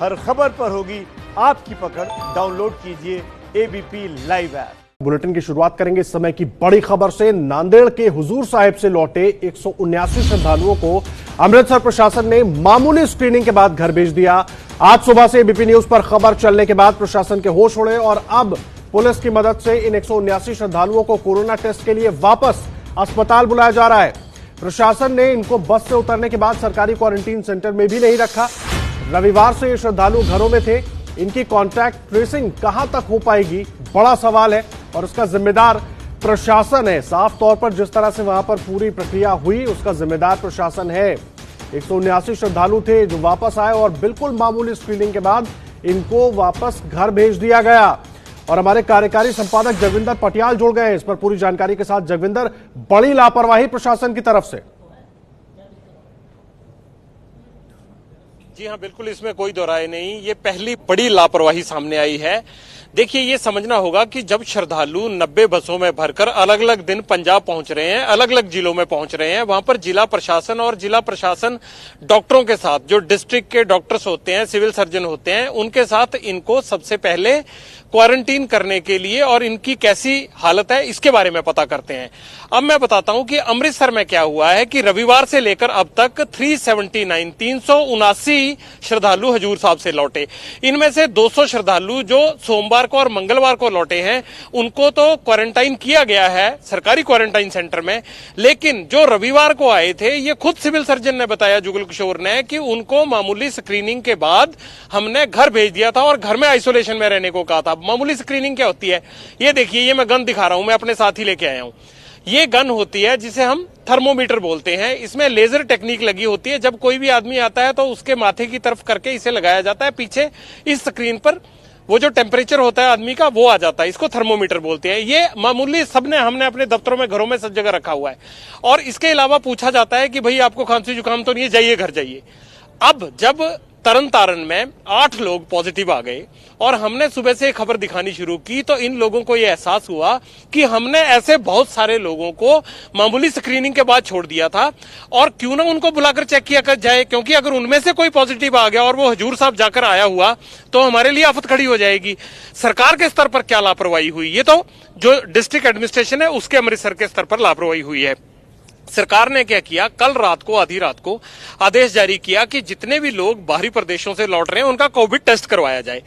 हर खबर पर होगी आपकी पकड़। डाउनलोड कीजिए एबीपी लाइव ऐप। बुलेटिन की शुरुआत करेंगे इस समय की बड़ी खबर से। नांदेड़ के हुजूर साहिब से लौटे 179 श्रद्धालुओं को अमृतसर प्रशासन ने मामूली स्क्रीनिंग के बाद घर भेज दिया। आज सुबह से एबीपी न्यूज पर खबर चलने के बाद प्रशासन के होश उड़े और अब पुलिस की मदद से इन 179 श्रद्धालुओं को कोरोना टेस्ट के लिए वापस अस्पताल बुलाया जा रहा है। प्रशासन ने इनको बस से उतरने के बाद सरकारी क्वारंटीन सेंटर में भी नहीं रखा। रविवार से ये श्रद्धालु घरों में थे। इनकी कॉन्टैक्ट ट्रेसिंग कहां तक हो पाएगी, बड़ा सवाल है और उसका जिम्मेदार प्रशासन है। साफ तौर पर जिस तरह से वहां पर पूरी प्रक्रिया हुई उसका जिम्मेदार प्रशासन है। 179 श्रद्धालु थे जो वापस आए और बिल्कुल मामूली स्क्रीनिंग के बाद इनको वापस घर भेज दिया गया। और हमारे कार्यकारी संपादक जगविंदर पटियाल जुड़ गए हैं इस पर पूरी जानकारी के साथ। जगविंदर, बड़ी लापरवाही प्रशासन की तरफ से। जी हाँ, बिल्कुल, इसमें कोई दो राय नहीं। ये पहली बड़ी लापरवाही सामने आई है। देखिए, ये समझना होगा कि जब श्रद्धालु 90 बसों में भरकर अलग अलग दिन पंजाब पहुंच रहे हैं, अलग अलग जिलों में पहुंच रहे हैं, वहां पर जिला प्रशासन और जिला प्रशासन डॉक्टरों के साथ, जो डिस्ट्रिक्ट के डॉक्टर्स होते हैं, सिविल सर्जन होते हैं, उनके साथ इनको सबसे पहले क्वारंटीन करने के लिए और इनकी कैसी हालत है इसके बारे में पता करते हैं। अब मैं बताता हूं कि अमृतसर में क्या हुआ है कि रविवार से लेकर अब तक 379 श्रद्धालु हजूर साहब से लौटे। इनमें से 200 श्रद्धालु जो सोमवार को और मंगलवार को लौटे हैं, उनको तो क्वारंटाइन किया गया है सरकारी क्वारंटाइन सेंटर में। लेकिन जो रविवार को आए थे, ये खुद सिविल सर्जन ने बताया, जुगल किशोर ने, कि उनको मामूली स्क्रीनिंग के बाद हमने घर भेज दिया था और घर में आइसोलेशन में रहने को कहा था। मामूली स्क्रीनिंग क्या होती है, ये देखिए, ये मैं गन दिखा रहा हूं, मैं अपने साथ ही लेके आया हूं। ये गन होती है जिसे हम थर्मोमीटर बोलते हैं। इसमें लेजर टेक्निक लगी होती है। जब कोई भी आदमी आता है तो उसके माथे की तरफ करके इसे लगाया जाता है। पीछे इस स्क्रीन पर वो जो टेम्परेचर होता है आदमी का, वो आ जाता है। इसको थर्मोमीटर बोलते हैं। ये मामूली हमने अपने दफ्तरों में, घरों में सब जगह रखा हुआ है। और इसके अलावा पूछा जाता है कि भाई आपको खांसी जुकाम तो नहीं है, जाइए घर जाइए। अब जब तरन तारण में 8 लोग पॉजिटिव आ गए और हमने सुबह से खबर दिखानी शुरू की, तो इन लोगों को यह एहसास हुआ कि हमने ऐसे बहुत सारे लोगों को मामूली स्क्रीनिंग के बाद छोड़ दिया था और क्यों ना उनको बुलाकर चेक किया कर जाए, क्योंकि अगर उनमें से कोई पॉजिटिव आ गया और वो हजूर साहब जाकर आया हुआ तो हमारे लिए आफत खड़ी हो जाएगी। सरकार के स्तर पर क्या लापरवाही हुई, ये तो जो डिस्ट्रिक्ट एडमिनिस्ट्रेशन है उसके अमृतसर के स्तर पर लापरवाही हुई है। सरकार ने क्या किया, कल रात को, आधी रात को आदेश जारी किया कि जितने भी लोग बाहरी प्रदेशों से लौट रहे हैं उनका कोविड टेस्ट करवाया जाए।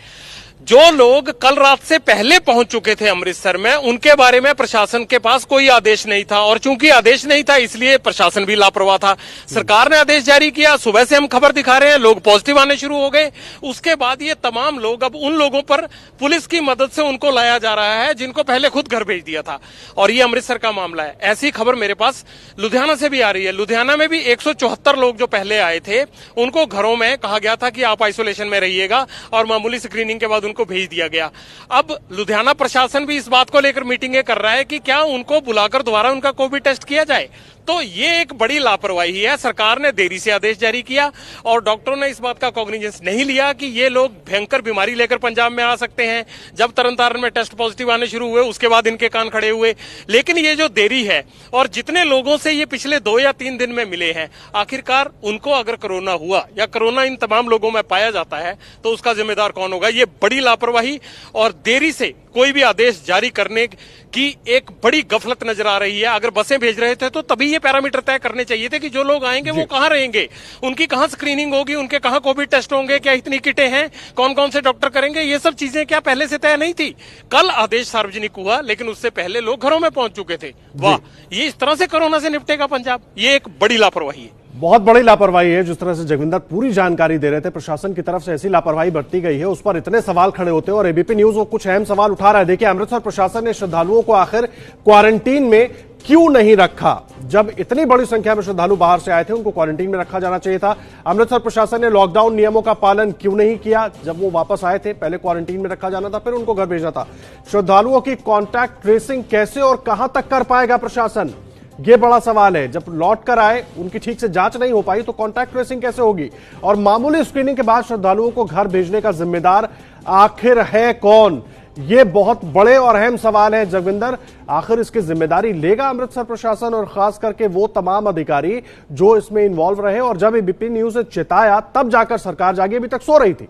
जो लोग कल रात से पहले पहुंच चुके थे अमृतसर में, उनके बारे में प्रशासन के पास कोई आदेश नहीं था और चूंकि आदेश नहीं था इसलिए प्रशासन भी लापरवाह था। सरकार ने आदेश जारी किया, सुबह से हम खबर दिखा रहे हैं, लोग पॉजिटिव आने शुरू हो गए। उसके बाद ये तमाम लोग, अब उन लोगों पर पुलिस की मदद से उनको लाया जा रहा है जिनको पहले खुद घर भेज दिया था। और ये अमृतसर का मामला है। ऐसी खबर मेरे पास लुधियाना से भी आ रही है। लुधियाना में भी 174 लोग जो पहले आए थे उनको घरों में कहा गया था कि आप आइसोलेशन में रहिएगा और मामूली स्क्रीनिंग के बाद उनको भेज दिया गया। अब लुधियाना प्रशासन भी इस बात को लेकर मीटिंगें कर रहा है कि क्या उनको बुलाकर दोबारा उनका कोविड टेस्ट किया जाए। तो ये एक बड़ी लापरवाही है। सरकार ने देरी से आदेश जारी किया और डॉक्टरों ने इस बात का कॉग्निजेंस नहीं लिया कि ये लोग भयंकर बीमारी लेकर पंजाब में आ सकते हैं। जब तरन तारण में टेस्ट पॉजिटिव आने शुरू हुए उसके बाद इनके कान खड़े हुए। लेकिन ये जो देरी है और जितने लोगों से ये पिछले 2 या 3 दिन में मिले हैं, आखिरकार उनको अगर कोरोना हुआ या कोरोना इन तमाम लोगों में पाया जाता है तो उसका जिम्मेदार कौन होगा। ये बड़ी लापरवाही और देरी से कोई भी आदेश जारी करने की एक बड़ी गफलत नजर आ रही है। अगर बसें भेज रहे थे तो तभी ये पैरामीटर तय करने चाहिए थे कि जो लोग आएंगे वो कहां रहेंगे, उनकी कहां स्क्रीनिंग होगी, उनके कहां कोविड टेस्ट होंगे, क्या इतनी किटें हैं, कौन कौन से डॉक्टर करेंगे। ये सब चीजें क्या पहले से तय नहीं थी। कल आदेश सार्वजनिक हुआ लेकिन उससे पहले लोग घरों में पहुंच चुके थे। वाह, ये इस तरह से कोरोना से निपटेगा पंजाब, ये एक बड़ी लापरवाही है। बहुत बड़ी लापरवाही है। जिस तरह से जगविंदर पूरी जानकारी दे रहे थे, प्रशासन की तरफ से ऐसी लापरवाही बरती गई है, उस पर इतने सवाल खड़े होते हैं और एबीपी न्यूज वो कुछ अहम सवाल उठा रहा है। देखिए, अमृतसर प्रशासन ने श्रद्धालुओं को आखिर क्वारंटीन में क्यों नहीं रखा। जब इतनी बड़ी संख्या में श्रद्धालु बाहर से आए थे, उनको क्वारंटीन में रखा जाना चाहिए था। अमृतसर प्रशासन ने लॉकडाउन नियमों का पालन क्यों नहीं किया। जब वो वापस आए थे, पहले क्वारंटीन में रखा जाना था, फिर उनको घर भेजना था। श्रद्धालुओं की कॉन्टैक्ट ट्रेसिंग कैसे और कहां तक कर पाएगा प्रशासन, ये बड़ा सवाल है। जब लौट कर आए, उनकी ठीक से जांच नहीं हो पाई तो कॉन्टैक्ट ट्रेसिंग कैसे होगी। और मामूली स्क्रीनिंग के बाद श्रद्धालुओं को घर भेजने का जिम्मेदार आखिर है कौन, ये बहुत बड़े और अहम सवाल है। जगविंदर, आखिर इसकी जिम्मेदारी लेगा अमृतसर प्रशासन और खास करके वो तमाम अधिकारी जो इसमें इन्वॉल्व रहे, और जब एबीपी न्यूज ने चिताया तब जाकर सरकार जागी, अभी तक सो रही थी।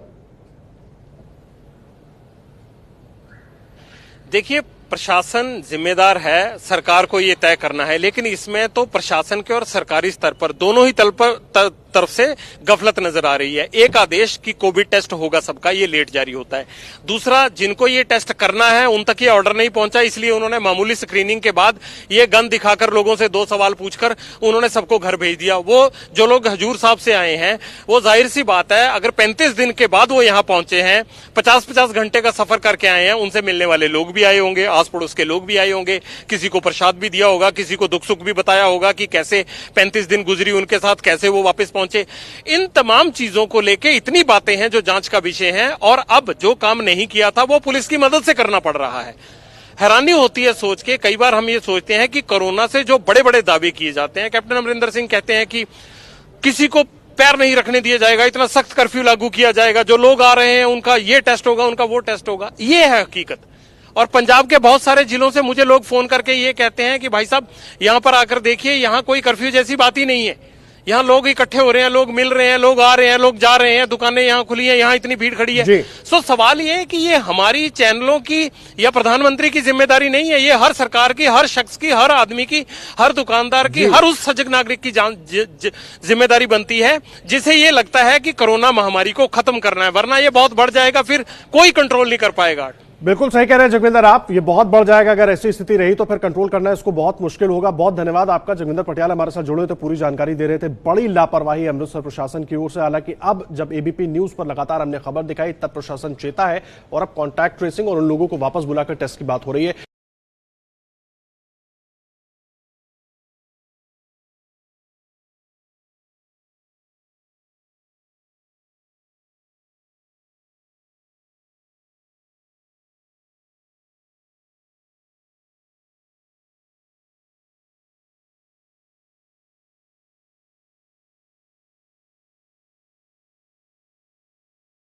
देखिए, प्रशासन जिम्मेदार है, सरकार को ये तय करना है, लेकिन इसमें तो प्रशासन के और सरकारी स्तर पर दोनों ही तरफ से गफलत नजर आ रही है। एक आदेश कि कोविड टेस्ट होगा सबका, ये लेट जारी होता है। दूसरा, जिनको ये टेस्ट करना है उन तक ये ऑर्डर नहीं पहुंचा, इसलिए उन्होंने मामूली स्क्रीनिंग के बाद ये गन दिखाकर लोगों से 2 सवाल पूछकर उन्होंने सबको घर भेज दिया। वो जो लोग हजूर साहब से आए हैं, वो जाहिर सी बात है, अगर 35 दिन के बाद वो यहां पहुंचे हैं, 50-50 घंटे का सफर करके आए हैं, उनसे मिलने वाले लोग भी आए होंगे, आस पड़ोस के लोग भी आए होंगे, किसी को प्रसाद भी दिया होगा, किसी को दुख सुख भी बताया होगा कि कैसे 35 दिन गुजरी उनके साथ, कैसे वो वापस पहुंचे। इन तमाम चीजों को लेके इतनी बातें हैं जो जांच का विषय हैं, और अब जो काम नहीं किया था वो पुलिस की मदद से करना पड़ रहा है। हैरानी होती है सोच के, कई बार हम ये सोचते हैं कि कोरोना से जो बड़े बड़े दावे किए जाते हैं, कैप्टन अमरिंदर सिंह कहते हैं कि किसी को पैर नहीं रखने दिया जाएगा, इतना सख्त कर्फ्यू लागू किया जाएगा, जो लोग आ रहे हैं उनका ये टेस्ट होगा, उनका वो टेस्ट होगा। ये है हकीकत। और पंजाब के बहुत सारे जिलों से मुझे लोग फोन करके ये कहते हैं कि भाई साहब, यहां पर आकर देखिए, यहां कोई कर्फ्यू जैसी बात ही नहीं है, यहाँ लोग इकट्ठे हो रहे हैं, लोग मिल रहे हैं, लोग आ रहे हैं, लोग जा रहे हैं, दुकानें यहाँ खुली हैं, यहाँ इतनी भीड़ खड़ी है। सो सवाल ये है कि ये हमारी चैनलों की या प्रधानमंत्री की जिम्मेदारी नहीं है, ये हर सरकार की, हर शख्स की, हर आदमी की, हर दुकानदार की, हर उस सजग नागरिक की जिम्मेदारी बनती है जिसे ये लगता है कि कोरोना महामारी को खत्म करना है, वरना ये बहुत बढ़ जाएगा, फिर कोई कंट्रोल नहीं कर पाएगा। बिल्कुल सही कह रहे हैं जगविंदर आप, ये बहुत बढ़ जाएगा। अगर ऐसी स्थिति रही तो फिर कंट्रोल करना इसको बहुत मुश्किल होगा। बहुत धन्यवाद आपका। जगविंदर पटियाला हमारे साथ जुड़े थे, पूरी जानकारी दे रहे थे। बड़ी लापरवाही अमृतसर प्रशासन की ओर से, हालांकि अब जब एबीपी न्यूज पर लगातार हमने खबर दिखाई तब प्रशासन चेता है और अब कॉन्टैक्ट ट्रेसिंग और उन लोगों को वापस बुलाकर टेस्ट की बात हो रही है।